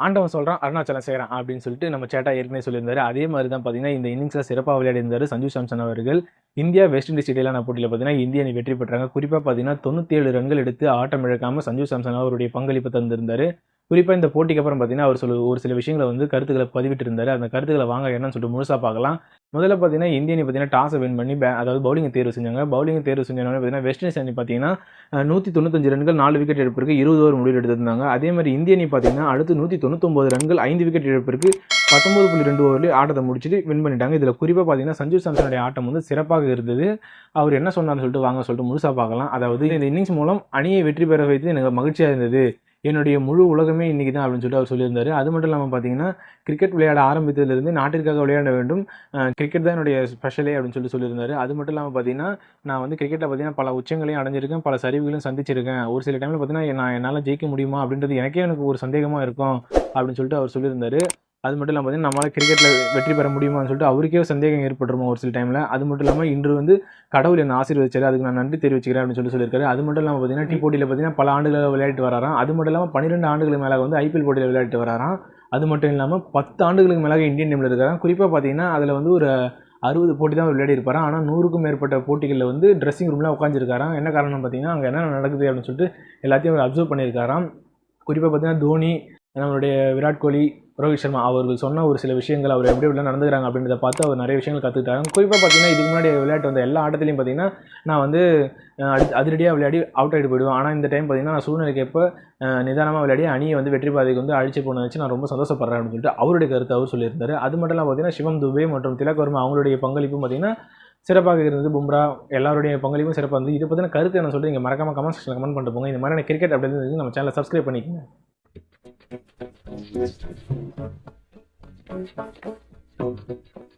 ஆண்டவன் சொல்றான், அருணாச்சலம் செய்றான் அப்படின்னு சொல்லிட்டு நம்ம சேட்டா ஏற்கனவே சொல்லியிருந்தாரு. அதே மாரி தான் பார்த்தீங்கன்னா, இந்த இன்னிங்ஸ்ல சிறப்பா விளையாடியிருந்தாரு சஞ்சு சாம்சன் அவர்கள். இந்தியா வெஸ்ட் இண்டீஸ் இடையிலான போட்டியில பார்த்தீங்கன்னா, இந்திய அணி வெற்றி பெற்றாங்க. குறிப்பா பார்த்தீங்கன்னா, 97 ரன்கள் எடுத்து ஆட்டம் இழக்காம சஞ்சு சாம்சன் அவருடைய பங்களிப்பு தந்திருந்தாரு. குறிப்பா இந்த போட்டிக்கு அப்புறம் பார்த்தீங்கன்னா, அவர் ஒரு சில விஷயங்கள வந்து கருத்துக்கள பதிவிட்டிருந்தாரு. அந்த கருத்துக்கள வாங்க என்னன்னு சொல்லிட்டு முழுசா பார்க்கலாம். முதல்ல பார்த்தீங்கன்னா, இந்திய அணி பார்த்தீங்கன்னா டாஸ வின் பண்ணி அதாவது பவுலிங்க தேர்வு செஞ்சாங்க. பவுலிங்க தேர்வு செஞ்சோனே பார்த்தீங்கன்னா, வெஸ்ட் இண்டீஸ் அணி பார்த்தீங்கன்னா, 195 ரன்கள் 4 விக்கெட் இழப்பிற்கு 20 ஓவர் முடிவில் எடுத்திருந்தாங்க. அதே மாரி இந்திய அணி பார்த்தீங்கன்னா, அடுத்து 199 ரன்கள் 5 விக்கெட் இழப்பிற்கு 19.2 ஓவர்லயே ஆட்டத்த முடிச்சுட்டு வின் பண்ணிட்டாங்க. இதுல குறிப்பா பார்த்தீங்கன்னா, சஞ்சு சாம்சனுடைய ஆட்டம் வந்து சிறப்பாக இருந்தது. அவர் என்ன சொன்னார்ன்னு சொல்லிட்டு வாங்க சொல்லிட்டு முழுசா பார்க்கலாம். அதாவது இந்த இன்னிங்ஸ் மூலம் அணியை வெற்றி பெற வைத்து எனக்கு மகிழ்ச்சியா இருந்தது. என்னுடைய முழு உலகமே இன்னைக்கு தான் அப்படின்னு சொல்லிட்டு அவர் சொல்லியிருந்தாரு. அது மட்டும் இல்லாம பார்த்தீங்கன்னா, கிரிக்கெட் விளையாட ஆரம்பித்ததிலிருந்து நாட்டிற்காக விளையாட வேண்டும். கிரிக்கெட் தான் என்னுடைய ஸ்பெஷலே அப்படின்னு சொல்லியிருந்தாரு. அது மட்டும் இல்லாம பார்த்தீங்கன்னா, நான் வந்து கிரிக்கெட்ல பார்த்தீங்கன்னா பல உச்சங்களையும் அடைஞ்சிருக்கேன். பல சரிவுகளையும் சந்திச்சிருக்கேன். ஒரு சில டைம்ல பார்த்தீங்கன்னா, என்னால ஜெயிக்க முடியுமா அப்படின்றது எனக்கு ஒரு சந்தேகமா இருக்கும் அப்படின்னு சொல்லிட்டு அவர் சொல்லியிருந்தாரு. அது மட்டும் இல்லாம பார்த்தீங்கன்னா, நம்மளால கிரிக்கெட்ல வெற்றி பெற முடியுமான்னு சொல்லிட்டு அவருக்கே சந்தேகம் ஏற்பட்டுருமா ஒரு சில டைம்ல. அது மட்டும் இல்லாம இன்று வந்து கடவுள் என்ன ஆசீர்வதிச்சாரு. அதுக்கு நான் நன்றி தெரிவிச்சுக்கிறேன் அப்படின்னு சொல்லியிருக்காரு. அது மட்டும் இல்லாம பார்த்தீங்கன்னா, போட்டியில பார்த்தீங்கன்னா பல ஆண்டுகளா விளையாடிட்டு வராராம். அது மட்டும் இல்லாம 12 ஆண்டுகளுக்கு மேல வந்து ஐபிஎல் போட்டியில விளையாடிட்டு வராராம். அது மட்டும் இல்லாம 10 ஆண்டுகளுக்கு மேலாக இந்தியன் டீம்ல இருக்காராம். குறிப்பா பார்த்தீங்கன்னா, அதுல வந்து ஒரு 60 போட்டி தான் விளையாடி இருப்பாராம். ஆனா 100க்கும் மேற்பட்ட போட்டிகள்ல வந்து ட்ரெஸ்ஸிங் ரூம்ல உட்கார்ந்திருக்காராம். என்ன காரணம்னு பார்த்தீங்கன்னா, அங்க என்ன நடக்குது அப்படின்னு சொல்லிட்டு எல்லாத்தையும் அவர் அப்சர்வ் பண்ணியிருக்காராம். குறிப்பா பார்த்தீங்கன்னா, தோனி, நம்மளுடைய விராட் கோலி, ரோஹித் சர்மா அவர்கள் சொன்ன ஒரு சில விஷயங்கள் அவர் எப்படி எப்படிலாம் நடந்துக்கிறாங்க அப்படின்றத பார்த்து அவர் நிறைய விஷயங்கள் கற்றுக்கிட்டாங்க. குறிப்பாக பார்த்தீங்கன்னா, இதுக்கு முன்னாடி விளையாட்டு வந்த எல்லா ஆட்டத்திலையும் பார்த்தீங்கன்னா, நான் வந்து அதிரடியாக விளையாடி அவுட் ஆகிட்டு போயிடுவேன். ஆனால் இந்த டைம் பார்த்தீங்கன்னா, நான் சூழ்நிலைக்கு எப்போ நிதானமாக விளையாடி அணியை வந்து வெற்றி பாதைக்கு வந்து அழிச்சு போன வச்சு நான் ரொம்ப சந்தோஷப்படுறேன் அப்படின்னு சொல்லிட்டு அவருடைய கருத்தை அவர் சொல்லியிருந்தாரு. அது மட்டும் இல்லாமல் பார்த்தீங்கன்னா, சிவம் துபே மற்றும் திலக் வர்மா அவங்களுடைய பங்களிப்பும் பார்த்தீங்கன்னா சிறப்பாக இருந்தது. பும்ரா எல்லாருடைய பங்களிப்பும் சிறப்பாக இருந்தது. இதை பற்றின கருத்து என்ன சொல்லிட்டு நீங்கள் மறக்காம கமெண்ட் செக்ஷனில் கமெண்ட் பண்ணிட்டு போங்க. இந்த மாதிரியான கிரிக்கெட் அப்படி இருந்தது நம்ம சேனலை சப்ஸ்கிரைப் பண்ணிக்கோங்க. Thank you.